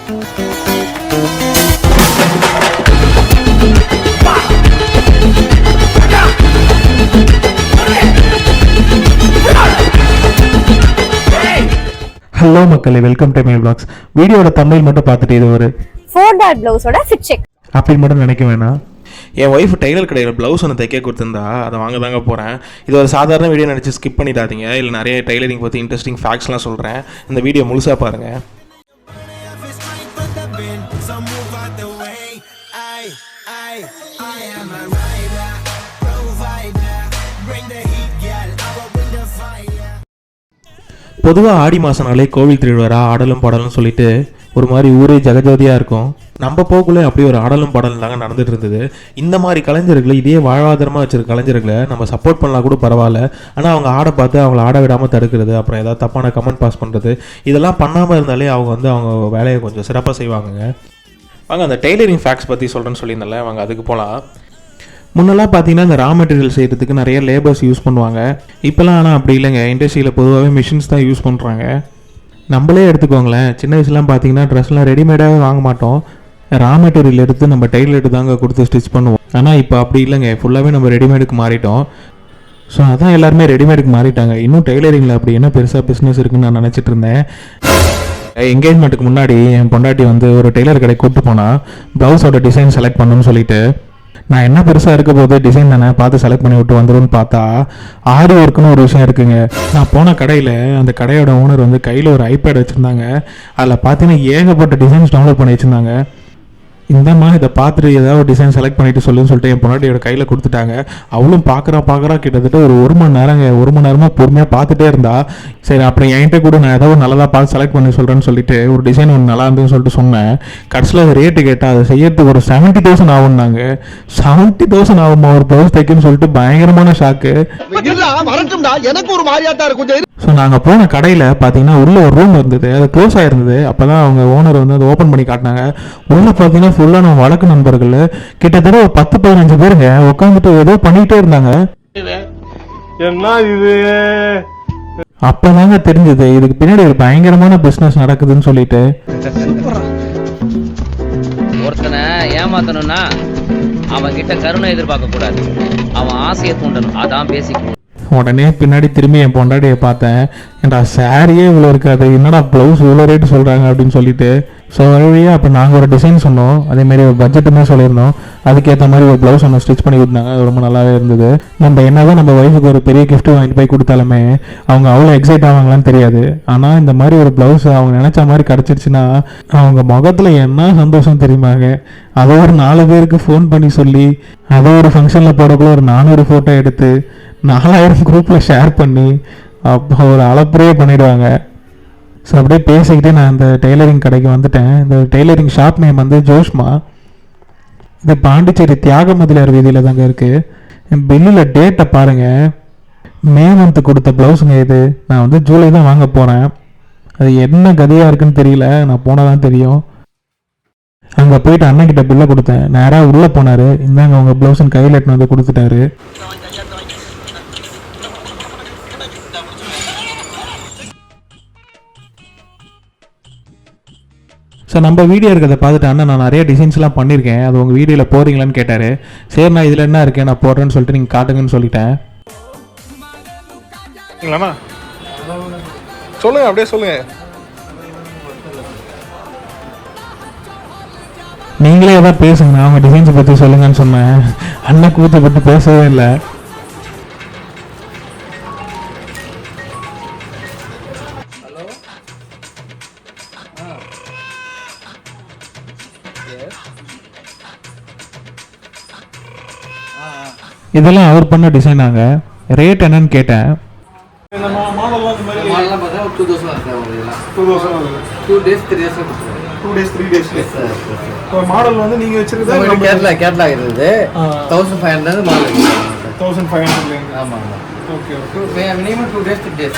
Hello மக்களே, welcome to my vlogs. வீடியோட தமிழ் மட்டும் பார்த்துட்டு இது ஒரு 4 டாட் ப்ளவுஸோட ஃபிட் செக் அப்படி மட்டும் நினைக்க வேணாம். என் ஒய்ஃப் டெய்லர் கடையில் ப்ளவுஸ் ஒன்று தைக்க கொடுத்துருந்தா அதை வாங்க தாங்க போகிறேன். இது ஒரு சாதாரண வீடியோ நினச்சி ஸ்கிப் பண்ணிடாதீங்க. இல்லை நிறைய டெய்லரிங் பற்றி இன்ட்ரெஸ்டிங் ஃபேக்ட்ஸ்லாம் சொல்கிறேன். இந்த வீடியோ முழுசாக பாருங்கள். பொதுவாக ஆடி மாதம்னாலே கோவில் திருவிழா ஆடலும் பாடலும் சொல்லிட்டு ஒரு மாதிரி ஊரே ஜெகஜோதியாக இருக்கும். நம்ம போக்குள்ளே அப்படியே ஒரு ஆடலும் பாடலும் தாங்க நடந்துட்டு இருந்தது. இந்த மாதிரி கலைஞர்களை, இதே வாழ்வாதாரமாக வச்சிருக்க கலைஞர்களை நம்ம சப்போர்ட் பண்ணலாம் கூட பரவாயில்ல. ஆனால் அவங்க ஆட பார்த்து அவங்கள ஆட விடாமல் தடுக்கிறது, அப்புறம் ஏதாவது தப்பான கமெண்ட் பாஸ் பண்ணுறது, இதெல்லாம் பண்ணாமல் இருந்தாலே அவங்க வேலையை கொஞ்சம் சிறப்பாக செய்வாங்க. வாங்க அந்த டெய்லரிங் ஃபேக்ட்ஸ் பற்றி சொல்கிறேன்னு சொல்லியிருந்தால வாங்க அதுக்கு போகலாம். முன்னெல்லாம் பார்த்தீங்கன்னா இந்த ரா மெட்டீரியல் செய்கிறதுக்கு நிறைய லேபர்ஸ் யூஸ் பண்ணுவாங்க. இப்போலாம் ஆனால் அப்படி இல்லைங்க. இண்டஸ்ட்ரியில் பொதுவாகவே மிஷின்ஸ் தான் யூஸ் பண்ணுறாங்க. நம்மளே எடுத்துக்கோங்களேன், சின்ன வயசுலாம் பார்த்தீங்கன்னா ட்ரெஸ்லாம் ரெடிமேடாகவே வாங்க மாட்டோம். ரா மெட்டீரியல் எடுத்து நம்ம டெய்லருக்கு தாங்க கொடுத்து ஸ்டிச் பண்ணுவோம். ஆனால் இப்போ அப்படி இல்லைங்க, ஃபுல்லாகவே நம்ம ரெடிமேடுக்கு மாறிட்டோம். ஸோ அதான் எல்லாருமே ரெடிமேடுக்கு மாறிட்டாங்க. இன்னும் டெய்லரிங்கில் அப்படி என்ன பெருசாக பிஸ்னஸ் இருக்குன்னு நான் நினச்சிட்டு இருந்தேன். என்கேஜ்மெண்ட்டுக்கு முன்னாடி என் பொண்டாட்டி வந்து ஒரு டெய்லர் கடை கூப்பிட்டு போனால் ப்ளவுஸோட டிசைன் செலக்ட் பண்ணணும்னு சொல்லிட்டு, நான் என்ன பெருசாக இருக்க போது டிசைன் தானே பார்த்து செலக்ட் பண்ணி விட்டு வந்துடும்னு பார்த்தா ஆரி ஒர்க்குன்னு ஒரு விஷயம் இருக்குங்க. நான் போன கடையில் அந்த கடையோட ஓனர் வந்து கையில் ஒரு ஐபேட் வச்சுருந்தாங்க. அதில் பார்த்தீங்கன்னா ஏகப்பட்ட டிசைன்ஸ் டவுன்லோட் பண்ணி வச்சுருந்தாங்க. இந்த மாதிரி இதை பார்த்துட்டு ஏதாவது ஒரு டிசைன் செலக்ட் பண்ணிட்டு சொல்லுன்னு சொல்லிட்டு என் பொண்டாட்டியோட கையில் கொடுத்துட்டாங்க. அவளும் பார்க்குறா கிட்டத்தட்ட ஒரு மணி நேரமாக பொறுமையாக பார்த்துட்டே இருந்தா. சரி அப்புறம் என்கிட்ட கூட நான் ஏதாவது நல்லதாக பார்த்து செலக்ட் பண்ணி சொல்கிறேன்னு சொல்லிட்டு ஒரு டிசைன் ஒன்று நல்லா இருந்துன்னு சொல்லிட்டு சொன்னேன். கடைசியில் அது ரேட்டு கேட்டால் அதை செய்யறதுக்கு ஒரு 70,000 ஆகும்னாங்க. 70,000 ஆகுமா ஒரு ப்ளவுஸ் தைக்குன்னு சொல்லிட்டு பயங்கரமான ஷாக்கு. ஸோ நாங்கள் போன கடையில் பார்த்தீங்கன்னா உள்ள ஒரு ரூம் இருந்தது, அது க்ளோஸ் ஆகிருந்தது. அப்போ தான் அவங்க ஓனர் வந்து அதை ஓப்பன் பண்ணி காட்டினாங்க. உள்ளே பார்த்தீங்கன்னா ஃபுல்லாக நம்ம வழக்கு நண்பர்கள் கிட்டத்தட்ட ஒரு 10-15 பேருங்க உட்காந்துட்டு ஏதோ பண்ணிகிட்டே இருந்தாங்க. என்ன இது? அப்பதாங்க தெரிஞ்சது இதுக்கு பின்னாடி ஒரு பயங்கரமான பிசினஸ் நடக்குதுன்னு சொல்லிட்டு. ஒருத்தனை ஏமாத்தணும்னா அவன் கிட்ட கருணை எதிர்பார்க்க கூடாது, அவன் ஆசையை தூண்டணும். அதான் பேசிக்கணும். உடனே பின்னாடி திரும்பி என் பொண்டாட்டியை பார்த்தேன். ஏன்டா சாரியே இவ்வளோ இருக்காது, என்னடா ப்ளவுஸ் இவ்வளோ ரேட்டு சொல்கிறாங்க அப்படின்னு சொல்லிட்டு. ஸோ வழியாக அப்போ நாங்கள் ஒரு டிசைன் சொன்னோம், அதேமாரி ஒரு பட்ஜெட்டுமே சொல்லியிருந்தோம். அதுக்கேற்ற மாதிரி ஒரு ப்ளவுஸ் ஒன்று ஸ்டிச் பண்ணி கொடுத்தாங்க. அது ரொம்ப நல்லாவே இருந்தது. நம்ம என்னதான் நம்ம ஒய்ஃபுக்கு ஒரு பெரிய கிஃப்ட் வாங்கிட்டு போய் கொடுத்தாலுமே அவங்க அவ்வளோ எக்ஸைட் ஆவாங்களான்னு தெரியாது. ஆனால் இந்த மாதிரி ஒரு ப்ளவுஸ் அவங்க நினச்ச மாதிரி கிடச்சிருச்சுன்னா அவங்க முகத்தில் என்ன சந்தோஷம் தெரியுமாங்க. அதை ஒரு 4 பேருக்கு ஃபோன் பண்ணி சொல்லி, அதை ஒரு ஃபங்க்ஷனில் போடக்குள்ள ஒரு 400 ஃபோட்டோ எடுத்து 4000 குரூப்பில் ஷேர் பண்ணி அப்போ ஒரு அளப்புறையே பண்ணிவிடுவாங்க. ஸோ அப்படியே பேசிக்கிட்டே நான் இந்த டெய்லரிங் கடைக்கு வந்துட்டேன். இந்த டெய்லரிங் ஷாப் நேம் வந்து ஜோஷ்மா. இந்த பாண்டிச்சேரி தியாகமதியார் வீதியில் தாங்க இருக்குது. என் பில்லில் டேட்டை பாருங்கள், மே மந்த்து கொடுத்த ப்ளவுஸுங்க இது. நான் வந்து ஜூலை தான் வாங்க போகிறேன். அது என்ன கதையாக இருக்குன்னு தெரியல, நான் போனால் தான் தெரியும். அங்கே போயிட்டு அண்ணன்கிட்ட பில்லை கொடுத்தேன். நேராக உள்ளே போனார். இந்தாங்க உங்கள் ப்ளவுஸுன்னு கையில் எட்டுன்னு வந்து கொடுத்துட்டாரு. ஸோ நம்ம வீடியோ இருக்கிறத பார்த்துட்டு அண்ணன் நான் நிறைய டிசைன்ஸ்லாம் பண்ணியிருக்கேன், அது உங்கள் வீடியோவில் போகிறீங்களான்னு கேட்டார். சரி நான் இதில் என்ன இருக்கேன் நான் போடுறேன்னு சொல்லிட்டு நீங்கள் காட்டுங்கன்னு சொல்லிட்டேன். சொல்லுங்க, அப்படியே சொல்லுங்க. நீங்களே எதாவது பேசுங்க, அவங்க டிசைன்ஸை பற்றி சொல்லுங்கன்னு சொன்னேன். அண்ணன் கூத்தப்பட்டு பேசவே இல்லை. இதெல்லாம் அவர் பண்ண டிசைனாங்க. ரேட் என்னன்னு கேட்டேன். மாடல் வந்து நீங்க வச்சிருக்கிறது கேரளா இருக்குது 1500 மாடல் 1500. ஆமா okay okay. Minimum 2 days 3 days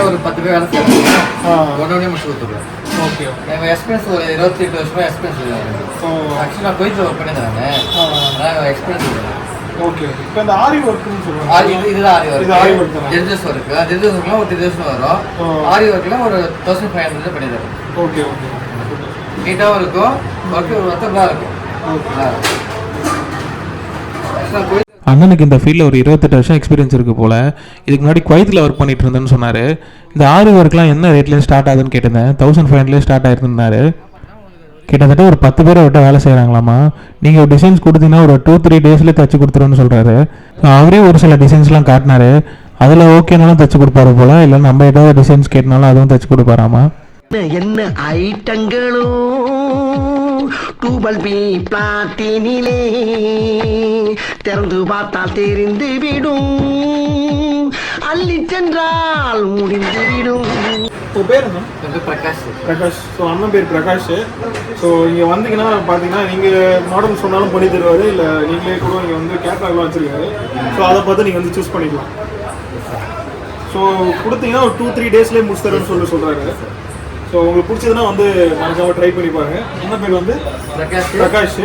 ஒரு 10 பேர் வேலை செய்யறாங்க. உடனே முடிச்சு கொடுத்துருவேன். Okay okay. எங்க எக்ஸ்பீரியன்ஸ் ஒரு 28 வருஷமா எக்ஸ்பீரியன்ஸ். ஆக்சுவலா நான் கோயில்ல ஒர்க் பண்ணிருந்தாங்க. நான் எக்ஸ்பீரியன்ஸ். ஓகே. இப்போ இந்த ஆரி வர்க்னு சொல்றாங்க. இதுதான் ஆரி வர்க். இது ஆரி வர்க் தான். ஜெர்ஜஸ் வர்க். ஜெர்ஜஸ் வர்க்ல ஒரு 3000 வரும். ஆரி வர்க்ல ஒரு 1500 பண்ணிடுறேன். Okay okay. நீட்டாகவும் இருக்கும், ஒர்க்கு ஒர்த்தபுளாக இருக்கும். ஆக்சுவலாக கோயில் அண்ணனுக்கு இந்த ஃபீல்டில் ஒரு 28 வருஷம் எக்ஸ்பீரியன்ஸ் இருக்குது போல். இதுக்கு முன்னாடி குவைத்தில் ஒர்க் பண்ணிட்டு இருந்தேன்னு சொன்னார். இந்த ஆரி ஒர்க்லாம் என்ன ரேட்லேயே ஸ்டார்ட் ஆகுதுன்னு கேட்டிருந்தேன். 1500 ஸ்டார்ட் ஆகிருந்தாரு. கிட்டத்தட்ட ஒரு 10 பேரை விட்ட வேலை செய்கிறாங்களாமா. நீங்கள் டிசைன்ஸ் கொடுத்தீங்கன்னா ஒரு 2-3 டேஸ்லேயே தைச்சி கொடுத்துருன்னு சொல்கிறாரு. அவரே ஒரு சில டிசைன்ஸ்லாம் காட்டினாரு. அதில் ஓகேனாலும் தைச்சி கொடுப்பாரு போல், இல்லை நம்ம ஏதாவது டிசைன்ஸ் கேட்டனாலும் அதுவும் தைச்சி கொடுப்பாராமா. என்ன ஐட்டங்களோ டூபல் பி பிளாட்டினிலே திறந்து பார்த்தால் தெரிந்து விடும், அள்ளி சென்றால் முடிந்து விடும். உங்கள் பேர் என்ன? வந்து பிரகாஷ். பிரகாஷ். ஸோ அண்ணன் பேர் பிரகாஷ். ஸோ இங்கே வந்தீங்கன்னா பார்த்தீங்கன்னா நீங்கள் மாடல் சொன்னாலும் பண்ணி தருவார், இல்லை நீங்களே கூட இங்கே வந்து கேட்லாக்லாம் வச்சுருக்காரு. ஸோ அதை பார்த்து நீங்கள் வந்து சூஸ் பண்ணிக்கலாம். ஸோ கொடுத்தீங்கன்னா ஒரு 2-3 டேஸ்லேயே முடிச்சு தரேன்னு சொல்கிறாரு. ஸோ உங்களுக்கு பிடிச்சதுன்னா வந்து மறக்காம ட்ரை பண்ணி பாருங்க. என்ன பேர் வந்து? பிரகாஷ்.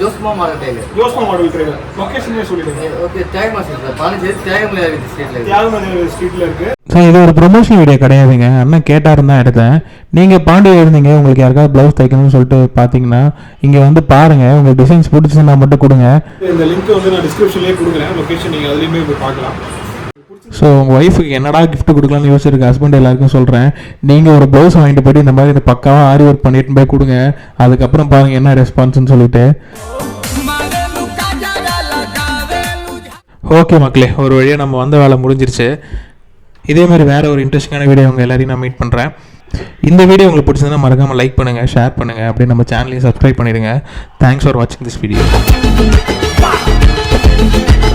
ஜோஸ்மா மாடல் டெய்லர். ஜோஸ்மா மாடல் டெய்லர். லொகேஷனே சொல்லிடுங்க. ஓகே, தியாகமா ஸ்ட்ரீட்ல, பாண்டிச்சேரி தியாகமலை ஸ்ட்ரீட்ல. தியாகமலை ஸ்ட்ரீட்ல இருக்கு. ஸோ இது ஒரு ப்ரொமோஷன் வீடியோ கிடையாதுங்க. அண்ணன் கேட்டாருன்னு தான் எடுத்தேன். நீங்கள் பாண்டியில் இருந்தீங்க, உங்களுக்கு யாருக்காவது ப்ளவுஸ் தைக்கணும்னு சொல்லிட்டு பார்த்தீங்கன்னா இங்கே வந்து பாருங்கள். உங்களுக்கு டிசைன்ஸ் பிடிச்சதுன்னா மட்டும் கொடுங்க. இந்த லிங்க் வந்து நான் டிஸ்கிரிப்ஷன்லேயே கொடுக்குறேன். லொகேஷன் நீங்கள் அதுலேயுமே போய் பார்க்கலாம். ஸோ உங்கள் ஒய்ஃபுக்கு என்னடா கிஃப்ட் கொடுக்கலாம்னு யோசிச்சிருக்க ஹஸ்பண்ட் எல்லாருக்கும் சொல்கிறேன். நீங்கள் ஒரு ப்ளவுஸ் வாங்கிட்டு போய்ட்டு இந்த மாதிரி பக்காவாக ஆரி ஒர்க் பண்ணிட்டு போய் கொடுங்க. அதுக்கப்புறம் பாருங்கள் என்ன ரெஸ்பான்ஸ்ன்னு சொல்லிட்டு. ஓகே மக்களே, ஒரு வழியாக நம்ம வந்த வேலை முடிஞ்சிருச்சு. இதேமாதிரி வேறு ஒரு இன்ட்ரெஸ்டிங்கான வீடியோ உங்கள் எல்லாரையும் நான் மீட் பண்ணுறேன். இந்த வீடியோ உங்களுக்கு பிடிச்சதுன்னா மறக்காமல் லைக் பண்ணுங்கள், ஷேர் பண்ணுங்கள், அப்படியே நம்ம சேனலையும் சப்ஸ்கிரைப் பண்ணிடுங்க. தேங்க்ஸ் ஃபார் வாட்சிங் திஸ் வீடியோ.